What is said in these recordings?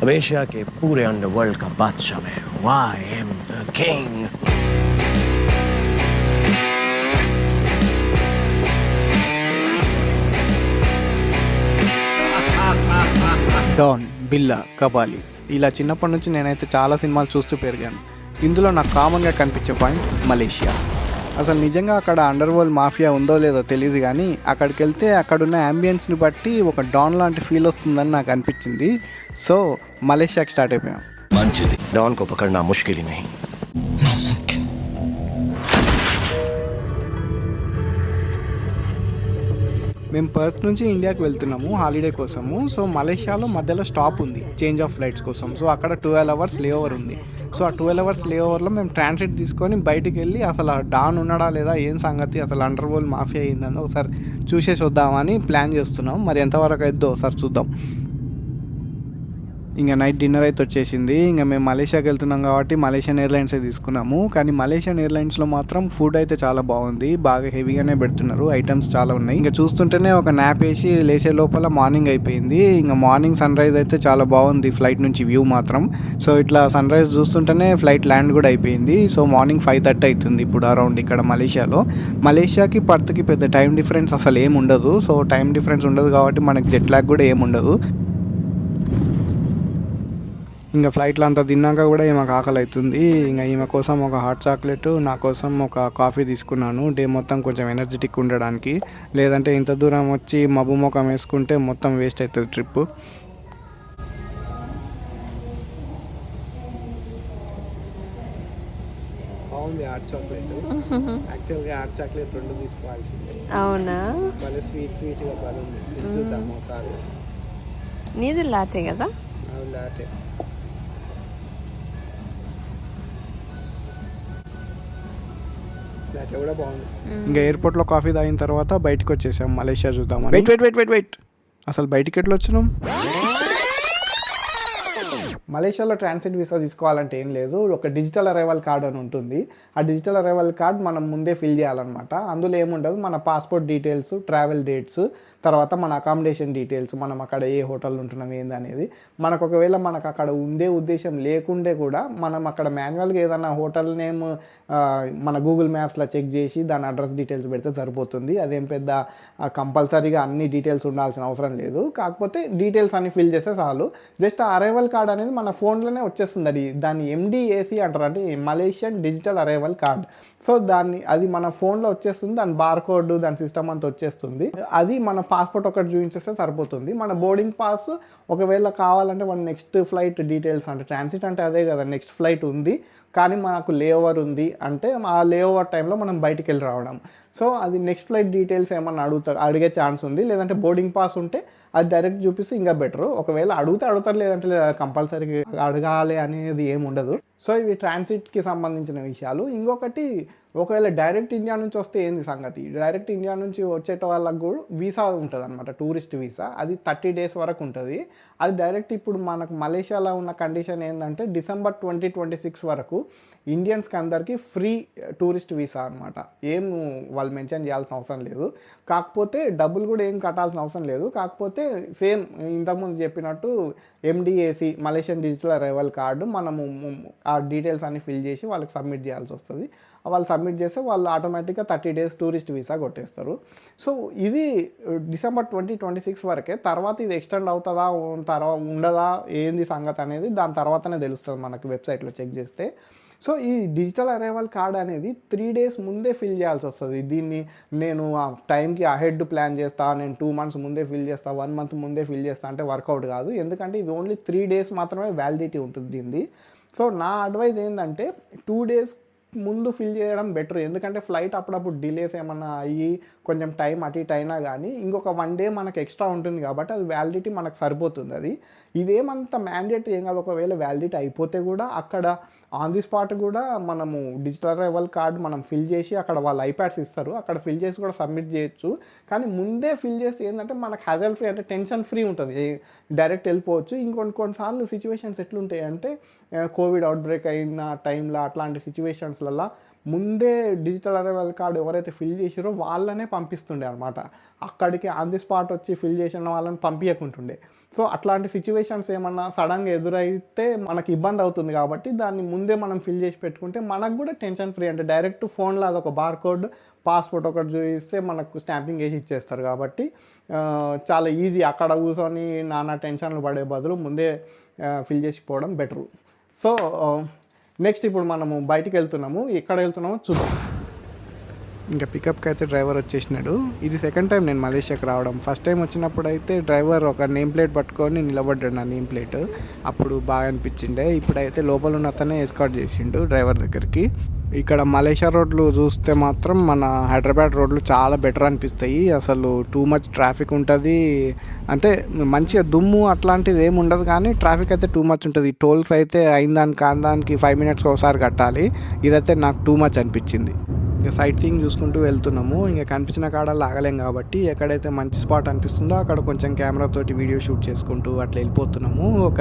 अब एशिया के पूरे अंडरवर्ल्ड का बादशाह मैं I am the king. Don, Billa, Kabali ఇలా చిన్నప్పటి నుంచి నేనైతే చాలా సినిమాలు చూస్తూ పెరిగాను. ఇందులో నాకు కామన్గా కనిపించే పాయింట్ మలేషియా. అసలు నిజంగా అక్కడ అండర్ వరల్డ్ మాఫియా ఉందో లేదో తెలియదు, కానీ అక్కడికి వెళ్తే అక్కడున్న యాంబియన్స్ని బట్టి ఒక డాన్ లాంటి ఫీల్ వస్తుందని నాకు అనిపించింది. సో మలేషియాకి స్టార్ట్ అయిపోయాం. మంచిది, डॉन को पकड़ना मुश्किल ही नहीं। మేము పర్త్ నుంచి ఇండియాకి వెళ్తున్నాము హాలిడే కోసము. సో మలేషియాలో మధ్యలో స్టాప్ ఉంది చేంజ్ ఆఫ్ ఫ్లైట్స్ కోసం. సో అక్కడ 12 అవర్స్ లే ఓవర్ ఉంది. సో ఆ 12 అవర్స్ లే ఓవర్లో మేము ట్రాన్సిట్ తీసుకొని బయటికి వెళ్ళి అసలు డాన్ ఉన్నాడా లేదా, ఏం సంగతి, అసలు అండర్ వరల్డ్ మాఫియా అయిందని ఒకసారి చూసేసి వద్దామని ప్లాన్ చేస్తున్నాం. మరి ఎంతవరకు అయిద్దో ఒకసారి చూద్దాం. ఇంకా నైట్ డిన్నర్ అయితే వచ్చేసింది. ఇంకా మేము మలేషియాకి వెళ్తున్నాం కాబట్టి మలేషియన్ ఎయిర్లైన్సే తీసుకున్నాము. కానీ మలేషియన్ ఎయిర్లైన్స్లో మాత్రం ఫుడ్ అయితే చాలా బాగుంది, బాగా హెవీగానే పెడుతున్నారు, ఐటమ్స్ చాలా ఉన్నాయి. ఇంకా చూస్తుంటేనే ఒక న్యాప్ వేసి లేచే లోపల మార్నింగ్ అయిపోయింది. ఇంకా మార్నింగ్ సన్ రైజ్ అయితే చాలా బాగుంది ఫ్లైట్ నుంచి వ్యూ మాత్రం. సో ఇట్లా సన్ రైజ్ చూస్తుంటేనే ఫ్లైట్ ల్యాండ్ కూడా అయిపోయింది. సో మార్నింగ్ 5:30 అవుతుంది ఇప్పుడు అరౌండ్ ఇక్కడ మలేషియాలో. మలేషియాకి పర్త్కి పెద్ద టైం డిఫరెన్స్ అసలు ఏమి ఉండదు. సో టైం డిఫరెన్స్ ఉండదు కాబట్టి మనకి జెట్ లాగ్ కూడా ఏమి ఉండదు. ఇంకా ఫ్లైట్లో అంతా తిన్నాక కూడా ఈమెకు ఆకలి అవుతుంది. ఇంకా ఈమె కోసం ఒక హాట్ చాక్లెట్, నా కోసం ఒక కాఫీ తీసుకున్నాను డే మొత్తం కొంచెం ఎనర్జెటిక్ ఉండడానికి. లేదంటే ఇంత దూరం వచ్చి మబ్బు ముఖం వేసుకుంటే మొత్తం వేస్ట్ అవుతుంది ట్రిప్. బాగుంది హాట్ చాక్లెట్. యాక్చువల్గా హాట్ చాక్లెట్ 2 తీసుకోవాల్సిందే. అవునా? భలే స్వీట్గా బాగుంది. చూద్దాం ఒకసారి. నీది లాటే కదా? లాటే. కూడా బాగుంది. ఇంకా ఎయిర్పోర్ట్లో కాఫీ తాగిన తర్వాత బయటకు వచ్చేసాం మలేషియా చూద్దామని. వెయిట్ అసలు బయటికి ఎట్లా వచ్చినాం? మలేషియాలో ట్రాన్సిట్ వీసా తీసుకోవాలంటే ఏం లేదు, ఒక డిజిటల్ అరైవల్ కార్డ్ అని ఉంటుంది. ఆ డిజిటల్ అరైవల్ కార్డ్ మనం ముందే ఫిల్ చేయాలన్నమాట. అందులో ఏముండదు, మన పాస్పోర్ట్ డీటెయిల్స్, ట్రావెల్ డేట్స్, తర్వాత మన అకామిడేషన్ డీటెయిల్స్, మనం అక్కడ ఏ హోటల్ ఉంటున్నాం ఏంది అనేది. మనకు ఒకవేళ మనకు అక్కడ ఉండే ఉద్దేశం లేకుండే కూడా మనం అక్కడ మాన్యువల్గా ఏదైనా హోటల్ నేమ్ మన గూగుల్ మ్యాప్స్లో చెక్ చేసి దాని అడ్రస్ డీటెయిల్స్ పెడితే సరిపోతుంది. అదేం పెద్ద కంపల్సరీగా అన్ని డీటెయిల్స్ ఉండాల్సిన అవసరం లేదు. కాకపోతే డీటెయిల్స్ అన్ని ఫిల్ చేస్తే చాలు. జస్ట్ ఆ అరైవల్ కార్డ్ అనేది మన ఫోన్లోనే వచ్చేస్తుంది. దాన్ని MDAC అంటారు, అంటే Malaysian digital arrival card. So అది మన ఫోన్లో వచ్చేస్తుంది, దాని బార్ కోడ్, దాని సిస్టమ్ అంతా వచ్చేస్తుంది. అది మన పాస్పోర్ట్ ఒకటి చూపించేస్తే సరిపోతుంది. మన బోర్డింగ్ పాస్ ఒకవేళ కావాలంటే మన నెక్స్ట్ ఫ్లైట్ డీటెయిల్స్, అంటే ట్రాన్సిట్ అంటే అదే కదా, నెక్స్ట్ ఫ్లైట్ ఉంది కానీ మనకు లే ఓవర్ ఉంది అంటే ఆ లే ఓవర్ టైంలో మనం బయటికి వెళ్ళి రావడం. సో అది నెక్స్ట్ ఫ్లైట్ డీటెయిల్స్ ఏమన్నా అడిగే ఛాన్స్ ఉంది. లేదంటే బోర్డింగ్ పాస్ ఉంటే అది డైరెక్ట్ చూపిస్తే ఇంకా బెటరు. ఒకవేళ అడుగుతారు, లేదంటే కంపల్సరీగా అడగాలి అనేది ఏమి ఉండదు. సో ఇవి ట్రాన్సిట్కి సంబంధించిన విషయాలు. ఇంకొకటి, ఒకవేళ డైరెక్ట్ ఇండియా నుంచి వస్తే ఏంది సంగతి, డైరెక్ట్ ఇండియా నుంచి వచ్చేట వాళ్ళకు కూడా వీసా ఉంటుంది అనమాట, టూరిస్ట్ వీసా. అది 30 days వరకు ఉంటుంది. అది డైరెక్ట్ ఇప్పుడు మనకు మలేషియాలో ఉన్న కండిషన్ ఏంటంటే December 2026 వరకు ఇండియన్స్కి అందరికీ ఫ్రీ టూరిస్ట్ వీసా అనమాట. ఏం వాళ్ళు మెన్షన్ చేయాల్సిన అవసరం లేదు. కాకపోతే డబ్బులు కూడా ఏం కట్టాల్సిన అవసరం లేదు. కాకపోతే సేమ్ ఇంతకుముందు చెప్పినట్టు MDAC Malaysian digital arrival card మనము ఆ డీటెయిల్స్ అన్ని ఫిల్ చేసి వాళ్ళకి సబ్మిట్ చేయాల్సి వస్తుంది. వాళ్ళు సబ్మిట్ చేస్తే వాళ్ళు ఆటోమేటిక్గా 30 days టూరిస్ట్ వీసా కొట్టేస్తారు. సో ఇది December 2026 వరకే. తర్వాత ఇది ఎక్స్టెండ్ అవుతుందా ఉండదా ఏంది సంగతి అనేది దాని తర్వాతనే తెలుస్తుంది మనకి వెబ్సైట్లో చెక్ చేస్తే. సో ఈ డిజిటల్ అరైవల్ కార్డ్ అనేది 3 days ముందే ఫిల్ చేయాల్సి వస్తుంది. దీన్ని నేను ఆ టైంకి అహెడ్ ప్లాన్ చేస్తా, నేను 2 months ముందే ఫిల్ చేస్తా, 1 month ముందే ఫిల్ చేస్తా అంటే వర్కౌట్ కాదు. ఎందుకంటే ఇది ఓన్లీ 3 days మాత్రమే వ్యాలిడిటీ ఉంటుంది దీనిది. సో నా అడ్వైజ్ ఏంటంటే 2 days ముందు ఫిల్ చేయడం బెటర్. ఎందుకంటే ఫ్లైట్ అప్పుడప్పుడు డిలేస్ ఏమన్నా అయ్యి కొంచెం టైం అటు ఇటు అయినా కానీ ఇంకొక 1 day మనకు ఎక్స్ట్రా ఉంటుంది కాబట్టి అది వ్యాలిడిటీ మనకు సరిపోతుంది. ఇదేమంత మ్యాండేటరీ ఏం కాదు. ఒకవేళ వ్యాలిడిటీ అయిపోతే కూడా అక్కడ ఆన్ ది స్పాట్ కూడా మనము డిజిటల్ అరైవల్ కార్డ్ మనం ఫిల్ చేసి అక్కడ వాళ్ళు ఐప్యాడ్స్ ఇస్తారు, అక్కడ ఫిల్ చేసి కూడా సబ్మిట్ చేయొచ్చు. కానీ ముందే ఫిల్ చేసి ఏంటంటే మనకు హ్యాజల్ ఫ్రీ, అంటే టెన్షన్ ఫ్రీ ఉంటుంది, డైరెక్ట్ వెళ్ళిపోవచ్చు. కొన్నిసార్లు సిచ్యువేషన్స్ ఎట్లుంటాయి అంటే కోవిడ్ అవుట్బ్రేక్ అయిన టైంలో అట్లాంటి సిచ్యువేషన్స్లలో ముందే డిజిటల్ అరైవల్ కార్డ్ ఎవరైతే ఫిల్ చేసారో వాళ్ళనే పంపిస్తుండే అనమాట. అక్కడికి ఆన్ ది స్పాట్ వచ్చి ఫిల్ చేసిన వాళ్ళని పంపించకుంటుండే. సో అట్లాంటి సిచ్యువేషన్స్ ఏమన్నా సడన్గా ఎదురైతే మనకి ఇబ్బంది అవుతుంది కాబట్టి దాన్ని ముందే మనం ఫిల్ చేసి పెట్టుకుంటే మనకు కూడా టెన్షన్ ఫ్రీ. అంటే డైరెక్ట్ ఫోన్లో అదొక బార్కోడ్ పాస్పోర్ట్ ఒకటి చూపిస్తే మనకు స్టాంపింగ్ వేసి ఇచ్చేస్తారు కాబట్టి చాలా ఈజీ. అక్కడ కూర్చొని నానా టెన్షన్లు పడే బదులు ముందే ఫిల్ చేసిపోవడం బెటరు. సో నెక్స్ట్ ఇప్పుడు మనము బయటికి వెళ్తున్నాము. ఎక్కడ వెళ్తున్నామో చూద్దాం. ఇంకా పికప్కి అయితే డ్రైవర్ వచ్చేసినాడు. ఇది సెకండ్ టైం నేను మలేషియాకి రావడం. ఫస్ట్ టైం వచ్చినప్పుడు అయితే డ్రైవర్ ఒక నేమ్ ప్లేట్ పట్టుకొని నిలబడ్డాడు, నా నేమ్ ప్లేట్. అప్పుడు బాగా అనిపించిండే. ఇప్పుడైతే లోపల ఉన్న అతనే ఎస్కార్ట్ చేసిండు డ్రైవర్ దగ్గరికి. ఇక్కడ మలేషియా రోడ్లు చూస్తే మాత్రం మన హైదరాబాద్ రోడ్లు చాలా బెటర్ అనిపిస్తాయి. అసలు టూ మచ్ ట్రాఫిక్ ఉంటుంది. అంటే మంచిగా దుమ్ము అట్లాంటిది ఏమి ఉండదు, కానీ ట్రాఫిక్ అయితే టూ మచ్ ఉంటుంది. టోల్స్ అయితే అయిందానికి కాందానికి 5 minutes ఒకసారి కట్టాలి. ఇదైతే నాకు టూ మచ్ అనిపించింది. ఇక సైట్ సీయింగ్ చూసుకుంటూ వెళ్తున్నాము. ఇంకా కనిపించిన కాడల్లో ఆగలేం కాబట్టి ఎక్కడైతే మంచి స్పాట్ అనిపిస్తుందో అక్కడ కొంచెం కెమెరాతోటి వీడియో షూట్ చేసుకుంటూ అట్లా వెళ్ళిపోతున్నాము. ఒక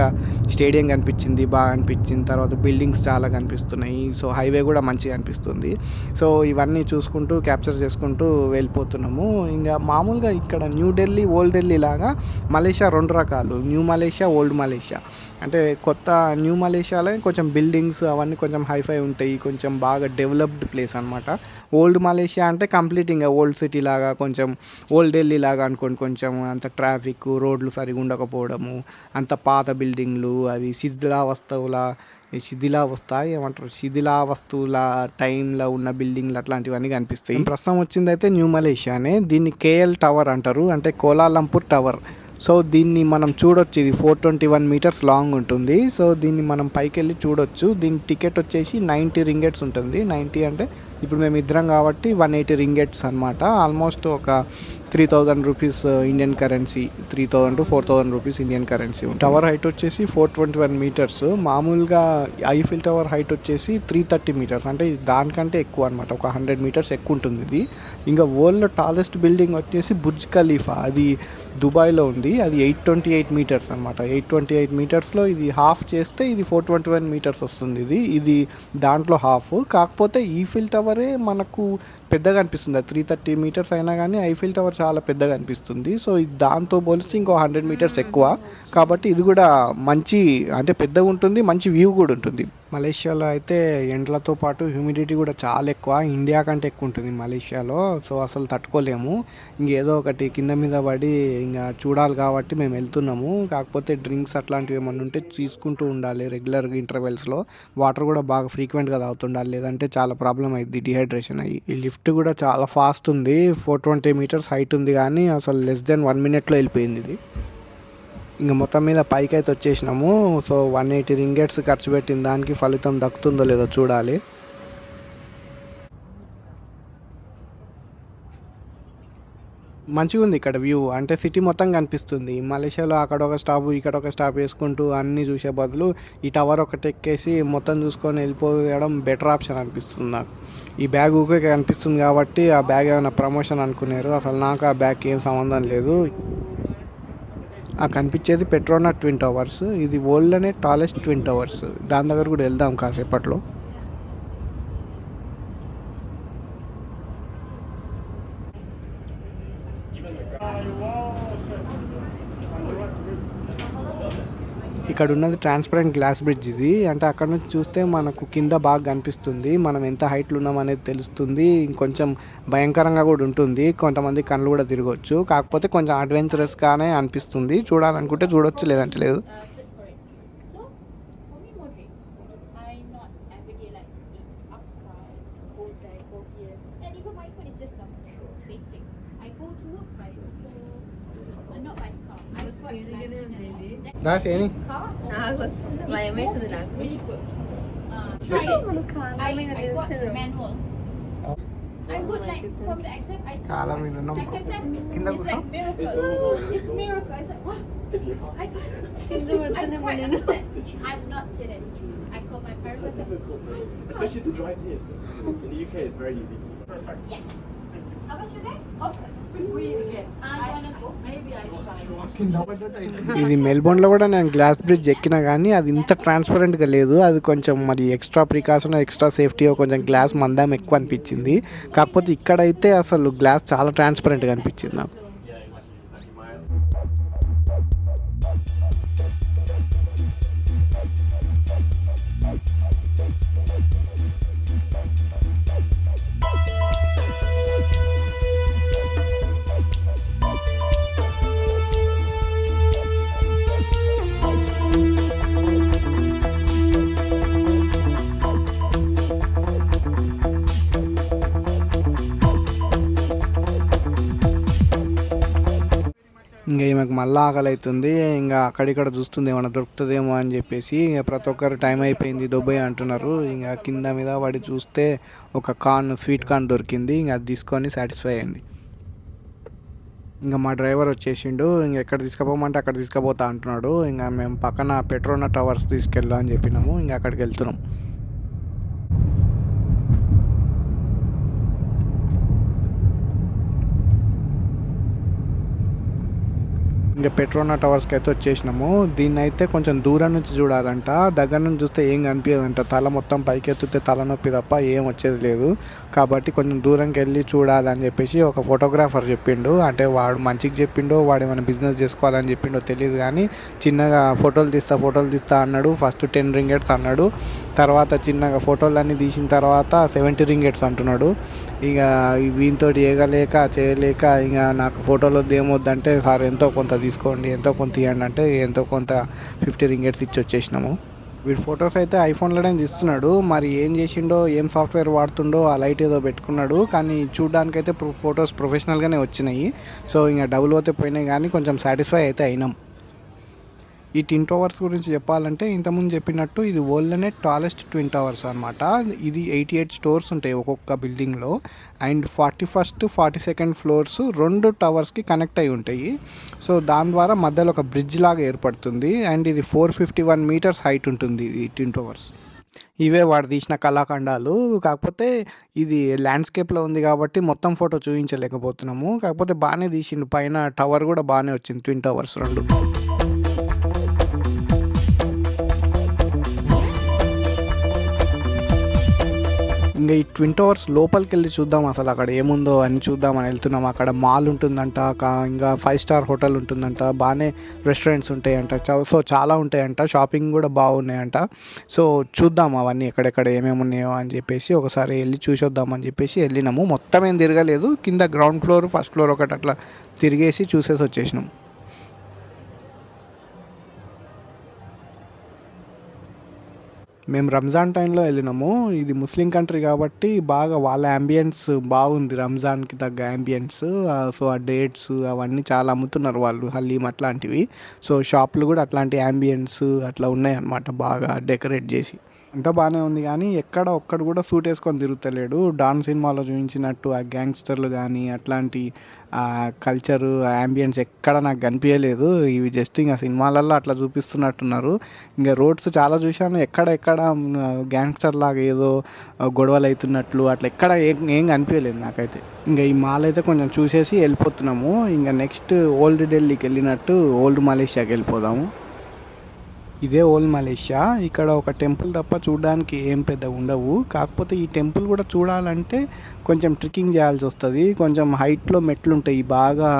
స్టేడియం కనిపించింది, బాగా అనిపించింది. తర్వాత బిల్డింగ్స్ చాలా కనిపిస్తున్నాయి. సో హైవే కూడా మంచిగా అనిపిస్తుంది. సో ఇవన్నీ చూసుకుంటూ క్యాప్చర్ చేసుకుంటూ వెళ్ళిపోతున్నాము. ఇంకా మామూలుగా ఇక్కడ న్యూ ఢిల్లీ, ఓల్డ్ ఢిల్లీ లాగా మలేషియా 2 రకాలు, న్యూ మలేషియా, ఓల్డ్ మలేషియా. అంటే కొత్త న్యూ మలేషియాలో కొంచెం బిల్డింగ్స్ అవన్నీ కొంచెం హైఫై ఉంటాయి, కొంచెం బాగా డెవలప్డ్ ప్లేస్ అనమాట. ఓల్డ్ మలేషియా అంటే కంప్లీట్ ఇంకా ఓల్డ్ సిటీ లాగా, కొంచెం ఓల్డ్ ఢిల్లీ లాగా అనుకోండి. కొంచెం అంత ట్రాఫిక్, రోడ్లు సరిగా ఉండకపోవడము, అంత పాత బిల్డింగ్లు, అవి శిథిలావస్థల టైంలో ఉన్న బిల్డింగ్లు అట్లాంటివన్నీ కనిపిస్తాయి. ప్రస్తుతం వచ్చింది అయితే న్యూ మలేషియానే. దీన్ని KL టవర్ అంటారు, అంటే కోలాలంపూర్ టవర్. సో దీన్ని మనం చూడొచ్చు. ఇది 421 meters లాంగ్ ఉంటుంది. సో దీన్ని మనం పైకి వెళ్ళి చూడొచ్చు. దీని టికెట్ వచ్చేసి 90 ringgits ఉంటుంది. 90 అంటే ఇప్పుడు మేము ఇద్దరం కాబట్టి 180 ringgits అనమాట. ఆల్మోస్ట్ ఒక 3000 rupees Indian currency, 3000 to 4000 rupees Indian currency. Tower height వచ్చేసి 421 meters. మామూలుగా ఐఫిల్ టవర్ హైట్ వచ్చేసి 330 meters, అంటే దానికంటే ఎక్కువ అనమాట. ఒక 100 meters ఎక్కువ ఉంటుంది ఇది. ఇంకా వరల్డ్లో టాలెస్ట్ బిల్డింగ్ వచ్చేసి బుర్జ్ ఖలీఫా, అది దుబాయ్లో ఉంది. అది 828 meters అనమాట. 828 metersలో ఇది హాఫ్ చేస్తే ఇది 421 meters వస్తుంది. ఇది దాంట్లో హాఫ్. కాకపోతే ఈఫిల్ టవరే మనకు పెద్దగా అనిపిస్తుంది. 330 meters అయినా కానీ ఐఫిల్ టవర్ చాలా పెద్దగా అనిపిస్తుంది. సో దాంతో పోలిస్తే ఇంకో 100 meters ఎక్కువ కాబట్టి ఇది కూడా మంచి, అంటే పెద్దగా ఉంటుంది, మంచి వ్యూ కూడా ఉంటుంది. మలేషియాలో అయితే ఎండలతో పాటు హ్యూమిడిటీ కూడా చాలా ఎక్కువ, ఇండియా కంటే ఎక్కువ ఉంటుంది మలేషియాలో. సో అసలు తట్టుకోలేము. ఇంకేదో ఒకటి కింద మీద పడి ఇంకా చూడాలి కాబట్టి మేము వెళ్తున్నాము. కాకపోతే డ్రింక్స్ అట్లాంటివి ఏమన్నా ఉంటే తీసుకుంటూ ఉండాలి రెగ్యులర్గా ఇంటర్వెల్స్లో. వాటర్ కూడా బాగా ఫ్రీక్వెంట్గా తాగుతుండాలి, లేదంటే చాలా ప్రాబ్లం అయింది, డిహైడ్రేషన్ అయ్యి. ఈ లిఫ్ట్ కూడా చాలా ఫాస్ట్ ఉంది. 420 meters హైట్ ఉంది, కానీ అసలు less than 1 minute వెళ్ళిపోయింది ఇది. ఇంకా మొత్తం మీద పైకి అయితే వచ్చేసినాము. సో 180 ringgits ఖర్చు పెట్టిన దానికి ఫలితం దక్కుతుందో లేదో చూడాలి. మంచిగా ఉంది ఇక్కడ వ్యూ, అంటే సిటీ మొత్తం కనిపిస్తుంది. మలేషియాలో అక్కడ ఒక స్టాప్, ఇక్కడ ఒక స్టాప్ వేసుకుంటూ అన్నీ చూసే బదులు ఈ టవర్ ఒకటి ఎక్కేసి మొత్తం చూసుకొని వెళ్ళిపోయడం బెటర్ ఆప్షన్ అనిపిస్తుంది నాకు. ఈ బ్యాగ్ ఊకే కనిపిస్తుంది కాబట్టి ఆ బ్యాగ్ ఏమైనా ప్రమోషన్ అనుకున్నారు. అసలు నాకు ఆ బ్యాగ్కి ఏం సంబంధం లేదు. ఆ కనిపించేది పెట్రోనాస్ ట్విన్ టవర్స్. ఇది వరల్డ్లోనే టాలెస్ట్ ట్విన్ టవర్స్. దాని దగ్గర కూడా వెళ్దాం కాసేపట్లో. ఇక్కడ ఉన్నది ట్రాన్స్పరెంట్ గ్లాస్ బ్రిడ్జ్ ఇది. అంటే అక్కడ నుంచి చూస్తే మనకు కింద బాగా కనిపిస్తుంది, మనం ఎంత హైట్లో ఉన్నాం అనేది తెలుస్తుంది. ఇంకొంచెం భయంకరంగా కూడా ఉంటుంది, కొంతమంది కళ్ళు కూడా తిరగవచ్చు. కాకపోతే కొంచెం అడ్వెంచరస్గానే అనిపిస్తుంది. చూడాలనుకుంటే చూడొచ్చు, లేదంటే లేదు. దాసేని భయమవుతుంది నాకు. కాళ్ళ మీద ఉన్నాం, కింద కూర్చో. ఇది మెల్బోర్న్లో కూడా నేను గ్లాస్ బ్రిడ్జ్ ఎక్కినా కానీ అది ఇంత ట్రాన్స్పరెంట్గా లేదు. అది కొంచెం మరి ఎక్స్ట్రా ప్రికాషన్ ఎక్స్ట్రా సేఫ్టీ కొంచెం గ్లాస్ మందం ఎక్కువ అనిపించింది. కాకపోతే ఇక్కడైతే అసలు గ్లాస్ చాలా ట్రాన్స్పరెంట్గా అనిపించింది నాకు. ఇంకా ఈమెకు మళ్ళీ ఆకలి అవుతుంది. ఇంకా అక్కడిక్కడ చూస్తుంది ఏమైనా దొరుకుతుందేమో అని చెప్పేసి. ఇంకా ప్రతి ఒక్కరు టైం అయిపోయింది దొబ్బయ్య అంటున్నారు. ఇంకా కింద మీద పడి చూస్తే ఒక స్వీట్ కార్న్ దొరికింది. ఇంకా అది తీసుకొని సాటిస్ఫై అయింది. ఇంకా మా డ్రైవర్ వచ్చేసిండు. ఇంకా ఎక్కడ తీసుకుపోమంటే అక్కడ తీసుకుపోతా అంటున్నాడు. ఇంకా మేము పక్కన పెట్రోనా టవర్స్ తీసుకెళ్ళా అని చెప్పినాము. ఇంకా అక్కడికి వెళ్తున్నాం. ఇంకా పెట్రోనా టవర్స్కి అయితే వచ్చేసినాము. దీన్ని అయితే కొంచెం దూరం నుంచి చూడాలంట, దగ్గర నుంచి చూస్తే ఏం కనిపించదంట. తల మొత్తం పైకి ఎత్తితే తలనొప్పి తప్ప ఏం వచ్చేది లేదు. కాబట్టి కొంచెం దూరంకి వెళ్ళి చూడాలని చెప్పేసి ఒక ఫోటోగ్రాఫర్ చెప్పిండు. అంటే వాడు మంచిగా చెప్పిండో వాడు ఏమైనా బిజినెస్ చేసుకోవాలని చెప్పిండో తెలియదు కానీ చిన్నగా ఫోటోలు తీస్తా అన్నాడు. ఫస్ట్ 10 రింగెట్స్ అన్నాడు. తర్వాత చిన్నగా ఫోటోలన్నీ తీసిన తర్వాత 70 రింగెట్స్ అంటున్నాడు. ఇక వీనితో ఏగలేక చేయలేక ఇక నాకు ఫోటోలో ఏమొద్దంటే సార్ ఎంతో కొంత తీసుకోండి, ఎంతో కొంత ఇవ్వండి అంటే ఎంతో కొంత 50 రింగెట్స్ ఇచ్చి వచ్చేసినాము. వీడు ఫొటోస్ అయితే ఐఫోన్లోనే తీస్తున్నాడు. మరి ఏం చేసిండో ఏం సాఫ్ట్వేర్ వాడుతుండో ఆ లైట్ ఏదో పెట్టుకున్నాడు. కానీ చూడడానికైతే ఫొటోస్ ప్రొఫెషనల్గానే వచ్చినాయి. సో ఇంకా డబుల్ పోతే పోయినాయి కానీ కొంచెం సాటిస్ఫై అయితే అయినాం. ఈ ట్విన్ టవర్స్ గురించి చెప్పాలంటే ఇంతకుముందు చెప్పినట్టు ఇది వరల్డ్లోనే టాలెస్ట్ ట్విన్ టవర్స్ అనమాట. ఇది 88 స్టోర్స్ ఉంటాయి ఒక్కొక్క బిల్డింగ్లో. And 41st 42nd floors 2 టవర్స్కి connect అయి ఉంటాయి. సో దాని ద్వారా మధ్యలో ఒక బ్రిడ్జ్ లాగా ఏర్పడుతుంది. అండ్ ఇది 451 మీటర్స్ హైట్ ఉంటుంది ఈ ట్విన్ టవర్స్. ఇవే వాడు తీసిన కళాఖండాలు. కాకపోతే ఇది ల్యాండ్స్కేప్లో ఉంది కాబట్టి మొత్తం ఫోటో చూపించలేకపోతున్నాము. కాకపోతే బాగానే తీసిండు. పైన టవర్ కూడా బాగానే వచ్చింది, ట్విన్ టవర్స్ 2. ఇంకా ఈ ట్విన్ టవర్స్ లోపలికి వెళ్ళి చూద్దాం అసలు అక్కడ ఏముందో అని చూద్దామని వెళ్తున్నాం. అక్కడ మాల్ ఉంటుందంట, ఇంకా 5 స్టార్ హోటల్ ఉంటుందంట, బాగానే రెస్టారెంట్స్ ఉంటాయంట. సో చాలా ఉంటాయంట, షాపింగ్ కూడా బాగున్నాయంట. సో చూద్దాం అవన్నీ ఎక్కడెక్కడ ఏమేమి ఉన్నాయో అని చెప్పేసి ఒకసారి వెళ్ళి చూసొద్దామని చెప్పేసి వెళ్ళినాము. మొత్తం ఏం తిరగలేదు, కింద గ్రౌండ్ ఫ్లోర్ ఫస్ట్ ఫ్లోర్ ఒకటి అట్లా తిరిగేసి చూసేసి వచ్చేసినాం. మేము రంజాన్ టైంలో వెళ్ళినాము. ఇది ముస్లిం కంట్రీ కాబట్టి బాగా వాళ్ళ యాంబియన్స్ బాగుంది, రంజాన్కి తగ్గ యాంబియన్స్. సో ఆ డేట్స్ అవన్నీ చాలా అమ్ముతున్నారు వాళ్ళు, హలీం అట్లాంటివి. సో షాపులు కూడా అట్లాంటి యాంబియన్స్ అట్లా ఉన్నాయి అన్నమాట, బాగా డెకరేట్ చేసి. అంతా బాగానే ఉంది కానీ ఎక్కడ ఒక్కడు కూడా సూట్ వేసుకొని తిరుగుతలేడు. డాన్ సినిమాలో చూపించినట్టు ఆ గ్యాంగ్స్టర్లు కానీ అట్లాంటి కల్చరు యాంబియన్స్ ఎక్కడ నాకు కనిపించలేదు. ఇవి జస్ట్ ఇంకా సినిమాలలో అట్లా చూపిస్తున్నట్టున్నారు. ఇంకా రోడ్స్ చాలా చూశాను, ఎక్కడ గ్యాంగ్స్టర్ లాగా ఏదో గొడవలు అవుతున్నట్లు అట్లా ఎక్కడ ఏం కనిపించలేదు నాకైతే. ఇంకా ఈ మాల్ అయితే కొంచెం చూసేసి వెళ్ళిపోతున్నాము. ఇంకా నెక్స్ట్ ఓల్డ్ ఢిల్లీకి వెళ్ళినట్టు ఓల్డ్ మలేషియాకి వెళ్ళిపోదాము. ఇదే ఓల్డ్ మలేషియా. ఇక్కడ ఒక టెంపుల్ తప్ప చూడడానికి ఏం పెద్ద ఉండవు. కాకపోతే ఈ టెంపుల్ కూడా చూడాలంటే కొంచెం ట్రెక్కింగ్ చేయాల్సి వస్తుంది. కొంచెం హైట్లో మెట్లు ఉంటాయి, బాగా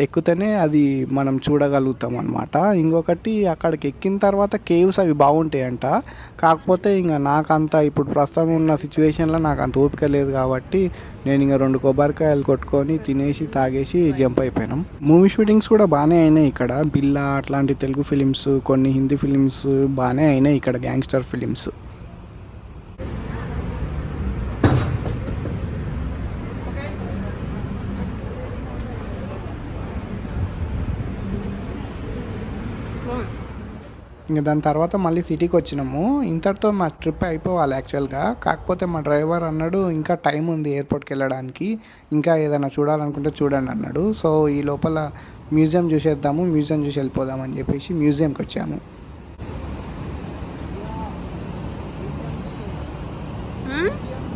ఎక్కుతేనే అది మనం చూడగలుగుతాం అన్నమాట. ఇంకొకటి అక్కడికి ఎక్కిన తర్వాత కేవ్స్ అవి బాగుంటాయంట. కాకపోతే ఇంకా నాకంత ఇప్పుడు ప్రస్తుతం ఉన్న సిచ్యువేషన్లో నాకు అంత ఓపిక లేదు కాబట్టి నేను ఇంకా 2 కొబ్బరికాయలు కొట్టుకొని తినేసి తాగేసి జంప్ అయిపోయినాం. మూవీ షూటింగ్స్ కూడా బాగానే అయినాయి ఇక్కడ. బిల్లా అట్లాంటి తెలుగు ఫిలిమ్స్, కొన్ని హిందీ ఫిలిమ్స్ బాగానే అయినాయి ఇక్కడ, గ్యాంగ్స్టర్ ఫిలిమ్స్. ఇంకా దాని తర్వాత మళ్ళీ సిటీకి వచ్చినాము. ఇంతటితో మా ట్రిప్ అయిపోవాలి యాక్చువల్గా. కాకపోతే మా డ్రైవర్ అన్నాడు ఇంకా టైం ఉంది ఎయిర్పోర్ట్కి వెళ్ళడానికి, ఇంకా ఏదైనా చూడాలనుకుంటే చూడండి అన్నాడు. సో ఈ లోపల మ్యూజియం చూసేద్దాము, మ్యూజియం చూసి వెళ్ళిపోదామని చెప్పేసి మ్యూజియంకి వచ్చాము.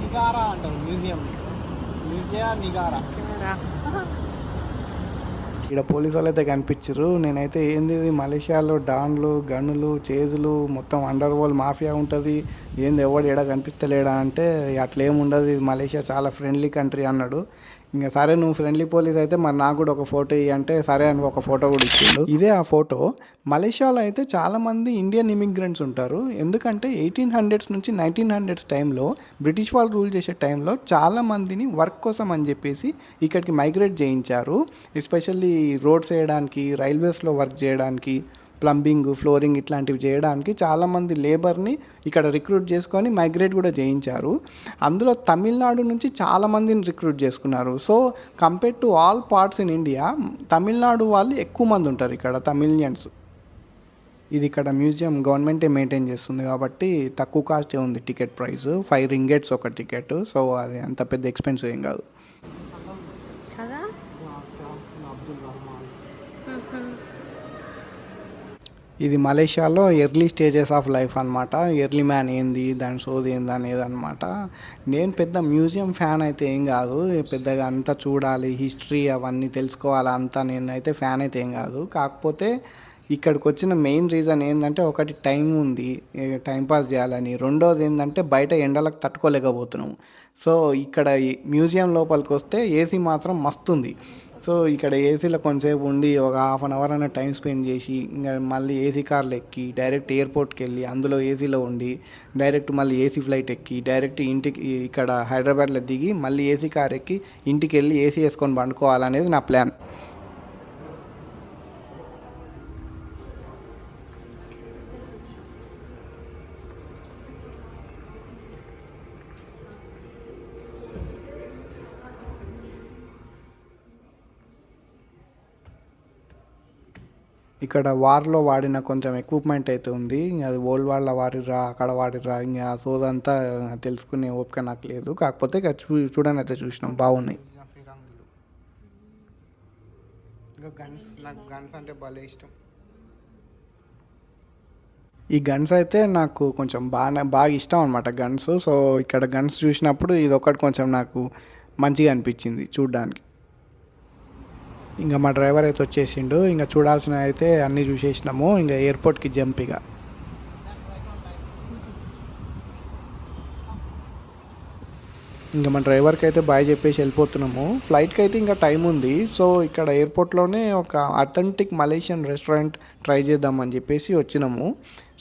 నిగారా అంటారు మ్యూజియం, నిగారా. ఇక్కడ పోలీసు వాళ్ళు అయితే కనిపించారు. నేనైతే ఏంది ఇది మలేషియాలో డాన్లు గన్నులు చేజులు మొత్తం అండర్ వరల్డ్ మాఫియా ఉంటుంది, ఏంది ఎవడు ఎడ కనిపిస్తలేడా అంటే అట్లేం ఉండదు, ఇది మలేషియా చాలా ఫ్రెండ్లీ కంట్రీ అన్నాడు. ఇంకా సరే నువ్వు ఫ్రెండ్లీ పోలీస్ అయితే మరి నాకు కూడా ఒక ఫోటో ఇవ్వి అంటే సరే అని ఒక ఫోటో కూడా ఇచ్చిండు. ఇదే ఆ ఫోటో. మలేషియాలో అయితే చాలామంది ఇండియన్ ఇమిగ్రెంట్స్ ఉంటారు. ఎందుకంటే 1800s నుంచి 1900s టైంలో బ్రిటిష్ వాళ్ళు రూల్ చేసే టైంలో చాలామందిని వర్క్ కోసం అని చెప్పేసి ఇక్కడికి మైగ్రేట్ చేయించారు. ఎస్పెషల్లీ రోడ్స్ వేయడానికి, రైల్వేస్లో వర్క్ చేయడానికి, ప్లంబింగ్, ఫ్లోరింగ్ ఇట్లాంటివి చేయడానికి చాలామంది లేబర్ని ఇక్కడ రిక్రూట్ చేసుకొని మైగ్రేట్ కూడా చేయించారు. అందులో తమిళనాడు నుంచి చాలామందిని రిక్రూట్ చేసుకున్నారు. So compare to all parts in India Tamil Nadu వాళ్ళు ఎక్కువ మంది ఉంటారు ఇక్కడ, తమిళియన్స్. ఇది ఇక్కడ మ్యూజియం గవర్నమెంటే మెయింటైన్ చేస్తుంది కాబట్టి తక్కువ కాస్టే ఉంది టికెట్ ప్రైస్, 5 రింగెట్స్ ఒక టికెట్. సో అది అంత పెద్ద ఎక్స్పెన్సివ్ ఏం కాదు కదా. ఇది మలేషియాలో ఎర్లీ స్టేజెస్ ఆఫ్ లైఫ్ అనమాట. ఎర్లీ మ్యాన్ ఏంది, దాని సోది ఏంది అనేది అనమాట. నేను పెద్ద మ్యూజియం ఫ్యాన్ అయితే ఏం కాదు, పెద్దగా అంతా చూడాలి, హిస్టరీ అవన్నీ తెలుసుకోవాలి అంతా నేనైతే ఫ్యాన్ అయితే ఏం కాదు. కాకపోతే ఇక్కడికి వచ్చిన మెయిన్ రీజన్ ఏంటంటే ఒకటి టైం ఉంది, టైంపాస్ చేయాలని, రెండోది ఏంటంటే బయట ఎండలకు తట్టుకోలేకపోతున్నాము. సో ఇక్కడ మ్యూజియం లోపలికి వస్తే ఏసీ మాత్రం మస్తుంది. సో ఇక్కడ ఏసీలో కొంచెంసేపు ఉండి ఒక ½ అన్ అవర్ అన్న టైం స్పెండ్ చేసి ఇంకా మళ్ళీ ఏసీ కార్లు ఎక్కి డైరెక్ట్ ఎయిర్పోర్ట్కి వెళ్ళి అందులో ఏసీలో ఉండి డైరెక్ట్ మళ్ళీ ఏసీ ఫ్లైట్ ఎక్కి డైరెక్ట్ ఇంటికి ఇక్కడ హైదరాబాద్లో దిగి మళ్ళీ ఏసీ కార్ ఎక్కి ఇంటికి వెళ్ళి ఏసీ వేసుకొని పండుకోవాలనేది నా ప్లాన్. ఇక్కడ వార్లో వాడిన కొంచెం ఎక్విప్మెంట్ అయితే ఉంది. అది ఓల్డ్ వాళ్ళ వాడిరా అక్కడ వాడిరా ఇంకా సోదంతా తెలుసుకునే ఓపిక నాకు లేదు. కాకపోతే చూడని అయితే చూసినాం, బాగున్నాయి. ఇంకా గన్స్, నాకు గన్స్ అంటే భలే ఇష్టం. ఈ గన్స్ అయితే నాకు కొంచెం బాగా ఇష్టం అనమాట గన్స్. సో ఇక్కడ గన్స్ చూసినప్పుడు ఇది ఒకటి కొంచెం నాకు మంచిగా అనిపించింది చూడడానికి. ఇంకా మా డ్రైవర్ అయితే వచ్చేసిండు. ఇంకా చూడాల్సిన అయితే అన్నీ చూసేసినాము. ఇంకా ఎయిర్పోర్ట్కి జంప్. ఇంకా మన డ్రైవర్కి అయితే బాయ్ చెప్పేసి వెళ్ళిపోతున్నాము. ఫ్లైట్కి అయితే ఇంకా టైం ఉంది. సో ఇక్కడ ఎయిర్పోర్ట్లోనే ఒక అథెంటిక్ మలేషియన్ రెస్టారెంట్ ట్రై చేద్దామని చెప్పేసి వచ్చినాము.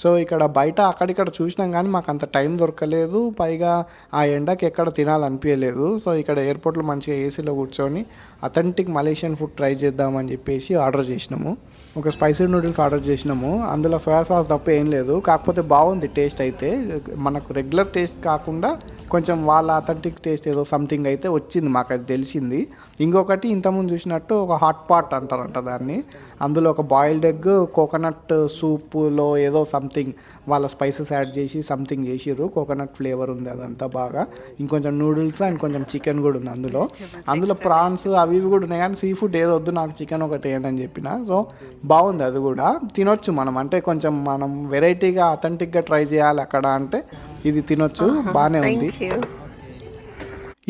సో ఇక్కడ బయట అక్కడిక్కడ చూసినాం కానీ మాకు అంత టైం దొరకలేదు, పైగా ఆ ఎండకి ఎక్కడ తినాలనిపించలేదు. సో ఇక్కడ ఎయిర్పోర్ట్లో మంచిగా ఏసీలో కూర్చొని అథెంటిక్ మలేషియన్ ఫుడ్ ట్రై చేద్దామని చెప్పేసి ఆర్డర్ చేసినాము. ఒక స్పైసీ నూడిల్స్ ఆర్డర్ చేసినాము. అందులో సోయా సాస్ తప్ప ఏం లేదు. కాకపోతే బాగుంది టేస్ట్ అయితే, మనకు రెగ్యులర్ టేస్ట్ కాకుండా కొంచెం వాళ్ళ అథెంటిక్ టేస్ట్ ఏదో సంథింగ్ అయితే వచ్చింది, మాకు అది తెలిసింది. ఇంకొకటి ఇంతకుముందు చూసినట్టు ఒక హాట్ పాట్ అంటారంట దాన్ని, అందులో ఒక బాయిల్డ్ ఎగ్, కోకోనట్ సూప్లో ఏదో సంథింగ్ వాళ్ళ స్పైసెస్ యాడ్ చేసి సంథింగ్ చేసిర్రు, కోకోనట్ ఫ్లేవర్ ఉంది అదంతా బాగా. ఇంకొంచెం నూడిల్స్ అండ్ కొంచెం చికెన్ కూడా ఉంది అందులో ప్రాన్స్ అవి ఇవి కూడా ఉన్నాయి. కానీ సీ ఫుడ్ ఏదో వద్దు, నాకు చికెన్ ఒకటి ఏంటి అని చెప్పిన. సో బాగుంది, అది కూడా తినొచ్చు మనం. అంటే కొంచెం మనం వెరైటీగా అథెంటిక్గా ట్రై చేయాలి అక్కడ అంటే ఇది తినొచ్చు, బాగానే ఉంది.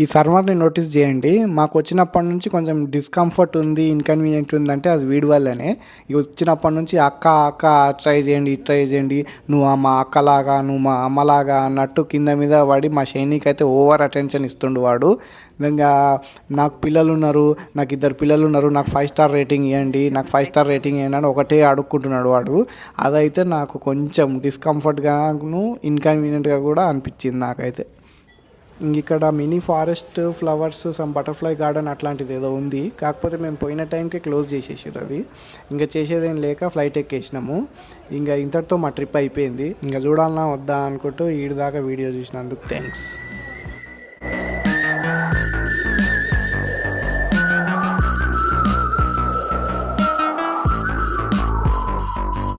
ఈ సర్వర్ని నోటీస్ చేయండి. మాకు వచ్చినప్పటి నుంచి కొంచెం డిస్కంఫర్ట్ ఉంది, ఇన్కన్వీనియంట్ ఉందంటే అది వీడి వల్లనే. ఇక వచ్చినప్పటి నుంచి అక్క ట్రై చేయండి, ట్రై చేయండి, నువ్వు మా అక్కలాగా నువ్వు మా అమ్మలాగా అన్నట్టు కింద మీద పడి మా షైనీకి అయితే ఓవర్ అటెన్షన్ ఇస్తుండు వాడు. ఇంకా నాకు పిల్లలు ఉన్నారు, నాకు 2 పిల్లలు ఉన్నారు, నాకు 5 స్టార్ రేటింగ్ ఇవ్వండి, నాకు 5 స్టార్ రేటింగ్ ఇవ్వండి అని ఒకటే అడుక్కుంటున్నాడు వాడు. అదైతే నాకు కొంచెం డిస్కంఫర్ట్గాను ఇన్కన్వీనియంట్గా కూడా అనిపించింది నాకైతే. ఇక్కడ mini forest flowers, some butterfly garden అట్లాంటిది ఏదో ఉంది. కాకపోతే మేము పోయిన టైంకే క్లోజ్ చేసేసారు అది. ఇంకా చేసేదేం లేక ఫ్లైట్ ఎక్కేసినాము. ఇంకా ఇంతటితో మా ట్రిప్ అయిపోయింది. ఇంకా చూడాలన్నా వద్దా అనుకుంటూ ఈడిదాకా వీడియో చూసినందుకు థ్యాంక్స్.